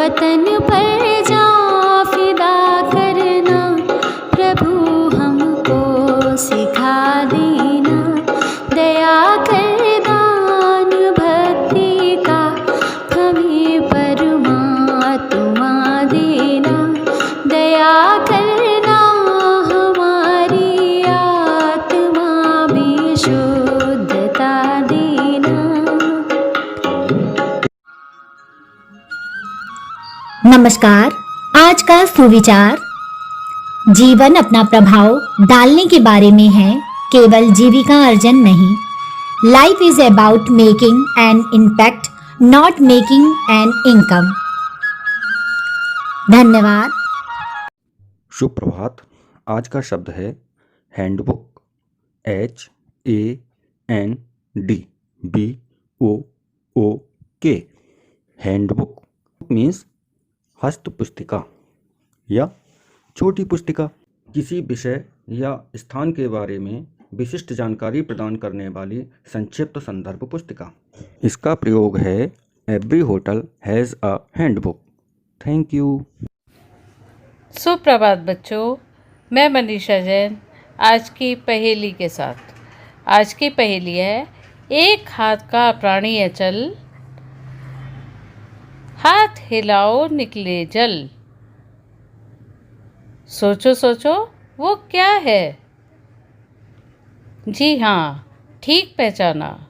वतन पर जा फिदा करना, प्रभु हमको सिखा देना। दया कर दान भक्ति का हमें परमात्मा देना। दया करना हमारी आत्मा में शुद्धता देना। नमस्कार। आज का सुविचार जीवन अपना प्रभाव डालने के बारे में है, केवल जीविका अर्जन नहीं। Life is about making an impact, not making an income. धन्यवाद। शुभ प्रभात। आज का शब्द है हैंडबुक। HANDBOOK। हैंडबुक मीन्स हस्त पुस्तिका या छोटी पुस्तिका, किसी विषय या स्थान के बारे में विशिष्ट जानकारी प्रदान करने वाली संक्षिप्त संदर्भ पुस्तिका। इसका प्रयोग है every hotel has a handbook. Thank you. सुप्रभात बच्चों, मैं मनीषा जैन आज की पहेली के साथ। आज की पहेली है, एक हाथ का प्राणी अचल, हाथ हिलाओ निकले जल। सोचो सोचो वो क्या है? जी हाँ, ठीक पहचाना,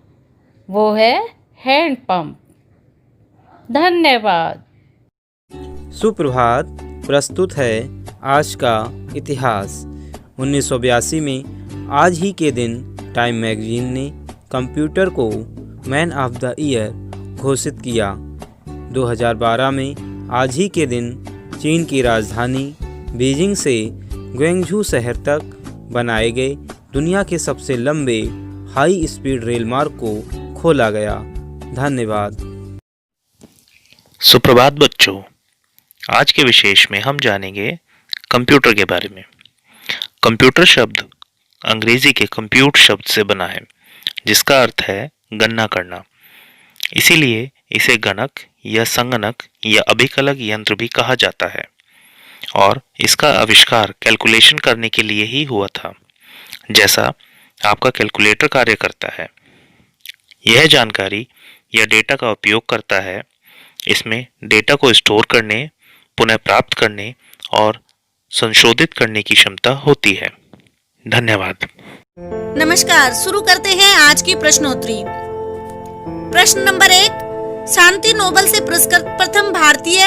वो है हैंड पंप। धन्यवाद। सुप्रभात। प्रस्तुत है आज का इतिहास। 1982 में आज ही के दिन टाइम मैगजीन ने कंप्यूटर को मैन ऑफ द ईयर घोषित किया। 2012 में आज ही के दिन चीन की राजधानी बीजिंग से ग्वेंगझू शहर तक बनाए गए दुनिया के सबसे लंबे हाई स्पीड रेल मार्ग को खोला गया। धन्यवाद। सुप्रभात बच्चों, आज के विशेष में हम जानेंगे कंप्यूटर के बारे में। कंप्यूटर शब्द अंग्रेजी के कंप्यूट शब्द से बना है, जिसका अर्थ है गणना करना। इसीलिए इसे गणक या संगणक या अभिकलक यंत्र भी कहा जाता है, और इसका आविष्कार कैलकुलेशन करने के लिए ही हुआ था, जैसा आपका कैलकुलेटर कार्य करता है। यह जानकारी या डेटा का उपयोग करता है। इसमें डेटा को स्टोर करने, पुनः प्राप्त करने और संशोधित करने की क्षमता होती है। धन्यवाद। नमस्कार, शुरू करते हैं आज की प्रश्नोत्तरी। प्रश्न नंबर 1, शांति नोबेल से पुरस्कृत प्रथम भारतीय?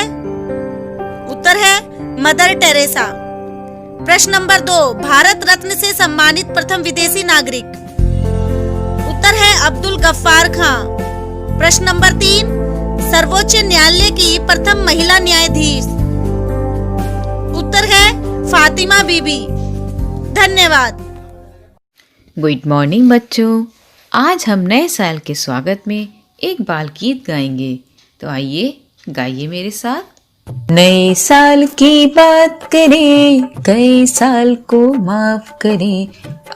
उत्तर है मदर टेरेसा। प्रश्न नंबर 2, भारत रत्न से सम्मानित प्रथम विदेशी नागरिक? उत्तर है अब्दुल गफ्फार खां। प्रश्न नंबर 3, सर्वोच्च न्यायालय की प्रथम महिला न्यायाधीश? उत्तर है फातिमा बीबी। धन्यवाद। गुड मॉर्निंग बच्चों, आज हम नए साल के स्वागत में एक बाल गीत गाएंगे, तो आइए गाइए मेरे साथ। नए साल की बात करें, गए साल को माफ करें,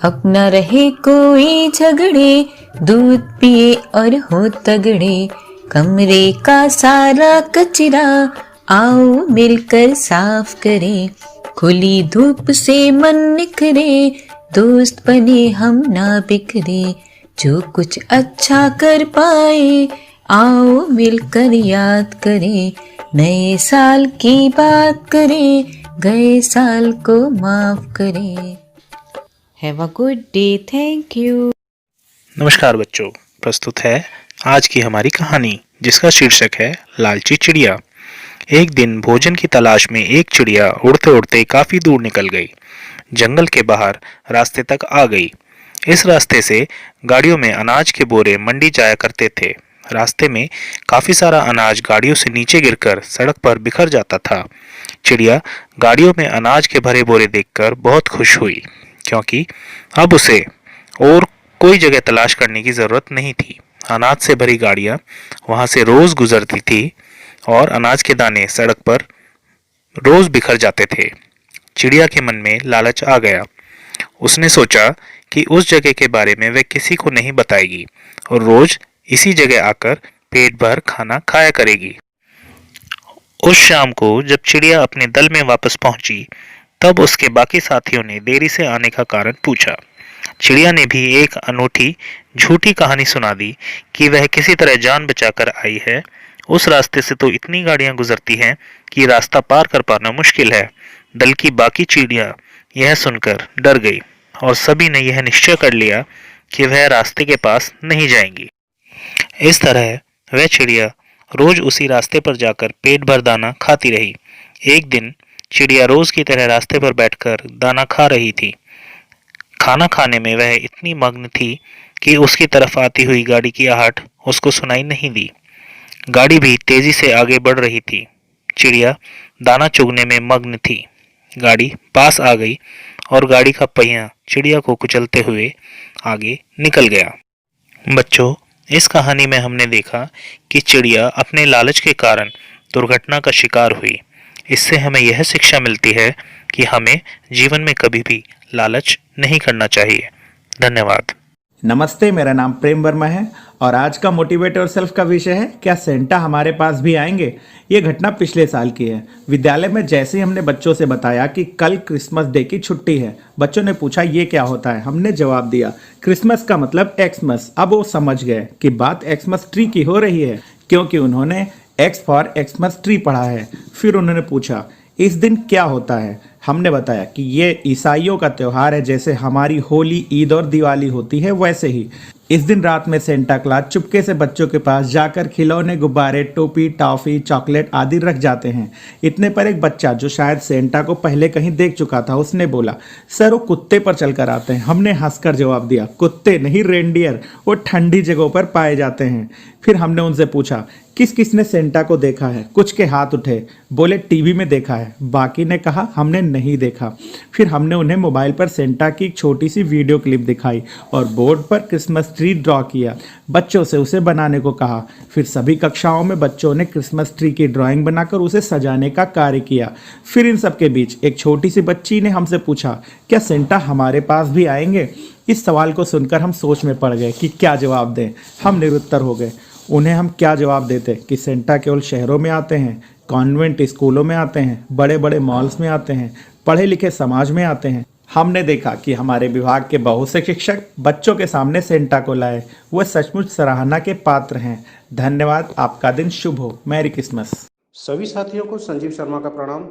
अब न रहे कोई झगड़े, दूध पिए और हो तगड़े, कमरे का सारा कचरा आओ मिलकर साफ करें, खुली धूप से मन निखरे, दोस्त बने हम ना बिखरे, जो कुछ अच्छा कर पाए आओ मिलकर याद करें, नए साल की बात करें, गए साल को माफ करें। Have a good day, thank you. नमस्कार बच्चों, प्रस्तुत है आज की हमारी कहानी, जिसका शीर्षक है लालची चिड़िया। एक दिन भोजन की तलाश में एक चिड़िया उड़ते उड़ते काफी दूर निकल गई। जंगल के बाहर रास्ते तक आ गई। इस रास्ते से गाड़ियों में अनाज के बोरे मंडी जाया करते थे। रास्ते में काफी सारा अनाज गाड़ियों से नीचे गिरकर सड़क पर बिखर जाता था। चिड़िया गाड़ियों में अनाज के भरे बोरे देखकर बहुत खुश हुई, क्योंकि अब उसे और कोई जगह तलाश करने की जरूरत नहीं थी। अनाज से भरी गाड़ियां वहां से रोज गुजरती थी और अनाज के दाने सड़क पर रोज बिखर जाते थे। चिड़िया के मन में लालच आ गया। उसने सोचा कि उस जगह के बारे में वह किसी को नहीं बताएगी और रोज इसी जगह आकर पेट भर खाना खाया करेगी। उस शाम को जब चिड़िया अपने दल में वापस पहुंची, तब उसके बाकी साथियों ने देरी से आने का कारण पूछा। चिड़िया ने भी एक अनूठी झूठी कहानी सुना दी कि वह किसी तरह जान बचाकर आई है। उस रास्ते से तो इतनी गाड़ियां गुजरती हैं कि रास्ता पार कर पाना मुश्किल है। दल की बाकी चिड़िया यह सुनकर डर गई और सभी ने यह निश्चय कर लिया कि वह रास्ते के पास नहीं जाएंगी। इस तरह वह चिड़िया रोज उसी रास्ते पर जाकर पेट भर दाना खाती रही। एक दिन चिड़िया रोज की तरह रास्ते पर बैठकर दाना खा रही थी। खाना खाने में वह इतनी मग्न थी कि उसकी तरफ आती हुई गाड़ी की आहट उसको सुनाई नहीं दी। गाड़ी भी तेजी से आगे बढ़ रही थी। चिड़िया दाना चुगने में मग्न थी। गाड़ी पास आ गई और गाड़ी का पहिया चिड़िया को कुचलते हुए आगे निकल गया। बच्चों, इस कहानी में हमने देखा कि चिड़िया अपने लालच के कारण दुर्घटना का शिकार हुई। इससे हमें यह शिक्षा मिलती है कि हमें जीवन में कभी भी लालच नहीं करना चाहिए। धन्यवाद। नमस्ते, मेरा नाम प्रेम वर्मा है और आज का मोटिवेट योरसेल्फ का विषय है क्या सेंटा हमारे पास भी आएंगे। ये घटना पिछले साल की है। विद्यालय में जैसे ही हमने बच्चों से बताया कि कल क्रिसमस डे की छुट्टी है, बच्चों ने पूछा ये क्या होता है। हमने जवाब दिया क्रिसमस का मतलब एक्समस। अब वो समझ गए कि बात एक्समस ट्री की हो रही है, क्योंकि उन्होंने एक्स फॉर एक्समस ट्री पढ़ा है। फिर उन्होंने पूछा इस दिन क्या होता है। हमने बताया कि ये ईसाइयों का त्यौहार है, जैसे हमारी होली, ईद और दिवाली होती है वैसे ही। इस दिन रात में सेंटा क्लॉज चुपके से बच्चों के पास जाकर खिलौने, गुब्बारे, टोपी, टॉफी, चॉकलेट आदि रख जाते हैं। इतने पर एक बच्चा जो शायद सेंटा को पहले कहीं देख चुका था, उसने बोला सर वो कुत्ते पर चलकर आते हैं। हमने हंसकर जवाब दिया कुत्ते नहीं, रेंडियर, वो ठंडी जगहों पर पाए जाते हैं। फिर हमने उनसे पूछा किस किस ने सेंटा को देखा है। कुछ के हाथ उठे, बोले टीवी में देखा है। बाकी ने कहा हमने नहीं देखा। फिर हमने उन्हें मोबाइल पर सेंटा की एक छोटी सी वीडियो क्लिप दिखाई और बोर्ड पर क्रिसमस ट्री ड्रॉ किया। बच्चों से उसे बनाने को कहा। फिर सभी कक्षाओं में बच्चों ने क्रिसमस ट्री की ड्राइंग बनाकर उसे सजाने का कार्य किया। फिर इन सब के बीच एक छोटी सी बच्ची ने हमसे पूछा क्या सेंटा हमारे पास भी आएंगे। इस सवाल को सुनकर हम सोच में पड़ गए कि क्या जवाब दें। हम निरुत्तर हो गए। उन्हें हम क्या जवाब देते कि सेंटा केवल शहरों में आते हैं, कॉन्वेंट स्कूलों में आते हैं, बड़े बड़े मॉल्स में आते हैं, पढ़े लिखे समाज में आते हैं। हमने देखा कि हमारे विभाग के बहुत से शिक्षक बच्चों के सामने सेंटा को लाए। वह सचमुच सराहना के पात्र हैं। धन्यवाद। आपका दिन शुभ हो। Merry Christmas. सभी साथियों को संजीव शर्मा का प्रणाम।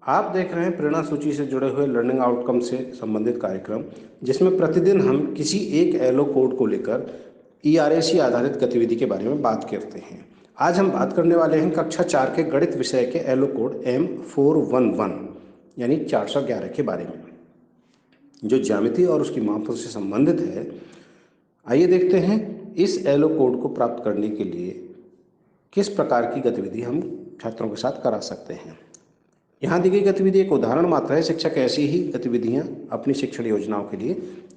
आप देख रहे हैं प्रेरणा सूची से जुड़े हुए लर्निंग आउटकम से संबंधित कार्यक्रम, जिसमें प्रतिदिन हम किसी एक एलो कोड को लेकर ERAC आधारित गतिविधि के बारे में बात करते हैं। आज हम बात करने वाले हैं कक्षा 4 के गणित विषय के एलो कोड M411 यानी 411 के बारे में, जो ज्यामिति और उसकी मापों से संबंधित है। आइए देखते हैं इस एलो कोड को प्राप्त करने के लिए किस प्रकार की गतिविधि हम छात्रों के साथ करा सकते हैं। यहाँ दी गई गतिविधि एक उदाहरण मात्र है। शिक्षक ऐसी ही गतिविधियाँ अपनी शिक्षण योजनाओं के लिए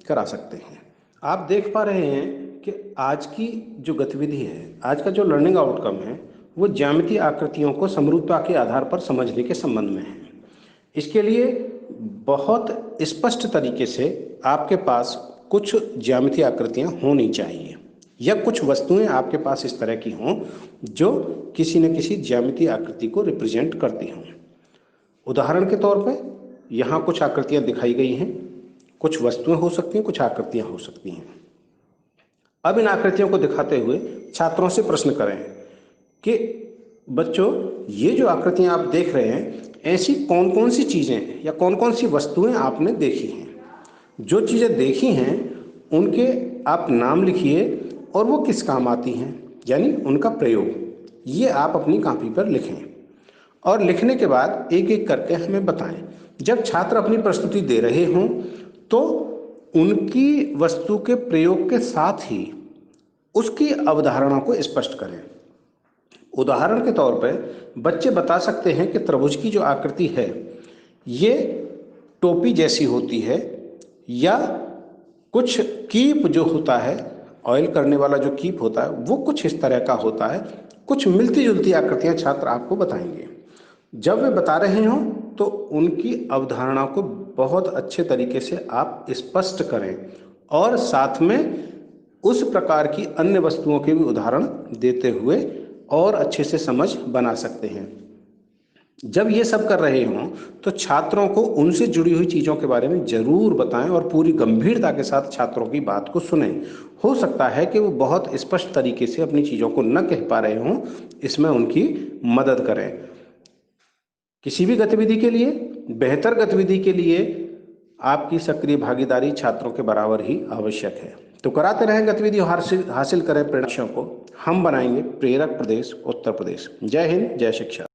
करा सकते हैं। आप देख पा रहे हैं कि आज की जो गतिविधि है, आज का जो लर्निंग आउटकम है, वो ज्यामितीय आकृतियों को समरूपता के आधार पर समझने के संबंध में है। इसके लिए बहुत स्पष्ट तरीके से आपके पास कुछ ज्यामितीय आकृतियां होनी चाहिए या कुछ वस्तुएं आपके पास इस तरह की हों जो किसी न किसी ज्यामितीय आकृति को रिप्रेजेंट करती हों। उदाहरण के तौर पर यहाँ कुछ आकृतियां दिखाई गई हैं। कुछ वस्तुएं हो सकती हैं, कुछ आकृतियां हो सकती हैं। अब इन आकृतियों को दिखाते हुए छात्रों से प्रश्न करें कि बच्चों ये जो आकृतियां आप देख रहे हैं, ऐसी कौन कौन सी चीज़ें या कौन कौन सी वस्तुएं आपने देखी हैं। जो चीज़ें देखी हैं उनके आप नाम लिखिए और वो किस काम आती हैं, यानी उनका प्रयोग, ये आप अपनी कॉपी पर लिखें और लिखने के बाद एक एक करके हमें बताएं। जब छात्र अपनी प्रस्तुति दे रहे हों तो उनकी वस्तु के प्रयोग के साथ ही उसकी अवधारणा को स्पष्ट करें। उदाहरण के तौर पर बच्चे बता सकते हैं कि त्रिभुज की जो आकृति है ये टोपी जैसी होती है, या कुछ कीप जो होता है, ऑयल करने वाला जो कीप होता है वो कुछ इस तरह का होता है। कुछ मिलती जुलती आकृतियां छात्र आपको बताएंगे। जब वे बता रहे हों तो उनकी अवधारणा को बहुत अच्छे तरीके से आप स्पष्ट करें और साथ में उस प्रकार की अन्य वस्तुओं के भी उदाहरण देते हुए और अच्छे से समझ बना सकते हैं। जब ये सब कर रहे हों तो छात्रों को उनसे जुड़ी हुई चीज़ों के बारे में ज़रूर बताएं और पूरी गंभीरता के साथ छात्रों की बात को सुनें। हो सकता है कि वो बहुत स्पष्ट तरीके से अपनी चीज़ों को न कह पा रहे हों, इसमें उनकी मदद करें। किसी भी गतिविधि के लिए, बेहतर गतिविधि के लिए आपकी सक्रिय भागीदारी छात्रों के बराबर ही आवश्यक है। तो कराते रहें गतिविधि, हासिल करें प्रेरणाओं को। हम बनाएंगे प्रेरक प्रदेश उत्तर प्रदेश। जय हिंद, जय शिक्षा।